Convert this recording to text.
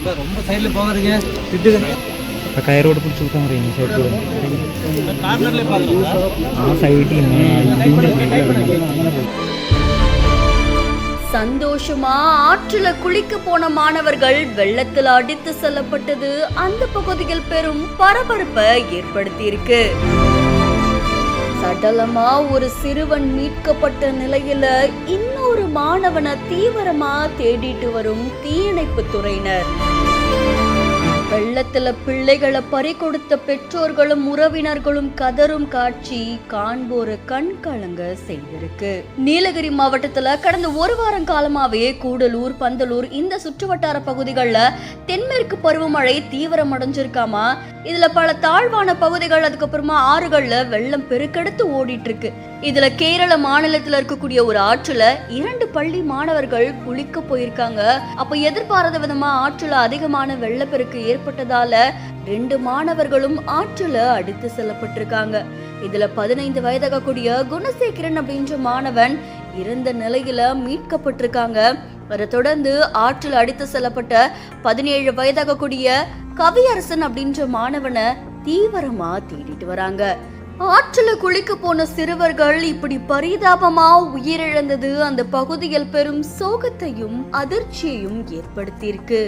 ரொம்ப சைடில் போகாதீங்க, திட்டுங்க. இப்போ கயிறோடு பிடிச்சி விட்டாங்க சைடு கார்னர்லேயே பார்க்குறீங்களா? சைடில் சந்தோஷமா ஆற்றுல குளிக்க போன மாணவர்கள் வெள்ளத்தில் அடித்து செல்லப்பட்டது அந்த பகுதியில் பெரும் பரபரப்பை ஏற்படுத்தி இருக்கு. சடலமா ஒரு சிறுவன் மீட்கப்பட்ட நிலையில இன்னொரு மாணவனை தீவிரமா தேடிட்டு வரும் தீயணைப்பு துறையினர். வெள்ளத்துல பிள்ளைகளை பறி கொடுத்த பெற்றோர்களும் உறவினர்களும் கதரும் காட்சி காண்போரை கண் கலங்க செய்திருக்கு. நீலகிரி மாவட்டத்துல கடந்த ஒரு வாரம் காலமாவே கூடலூர், பந்தலூர் இந்த சுற்றுவட்டார பகுதிகளில் தென்மேற்கு பருவமழை தீவிரம் அடைஞ்சிருக்காமா. இதுல பல தாழ்வான பகுதிகள், அதுக்கப்புறமா ஆறுகள்ல வெள்ளம் பெருக்கெடுத்து ஓடிட்டு இருக்கு. இதுல கேரள மாநிலத்துல இருக்கக்கூடிய ஒரு ஆற்றுல 2 பள்ளி மாணவர்கள் குளிக்க போயிருக்காங்க. அப்ப எதிர்பாராத விதமா ஆற்றுல அதிகமான வெள்ளப்பெருக்கு ஏற்பட்டதால 2 மாணவர்களும் ஆற்றுல அடித்து செல்லப்பட்டிருக்காங்க. இதுல 15 வயதாகக்கூடிய குணசேகரன் அப்படின்ற மாணவன் இறந்த நிலையில மீட்கப்பட்டிருக்காங்க. அதை தொடர்ந்து ஆற்றில் அடித்து செல்லப்பட்ட 17 வயதாகக்கூடிய கவியரசன் அப்படின்ற மாணவனை தீவிரமா தேடிட்டு வராங்க. ஆற்றுல குளிக்க போன சிறுவர்கள் இப்படி பரிதாபமா உயிரிழந்தது அந்த பகுதியில் பெரும் சோகத்தையும் அதிர்ச்சியையும் ஏற்படுத்தியிருக்கு.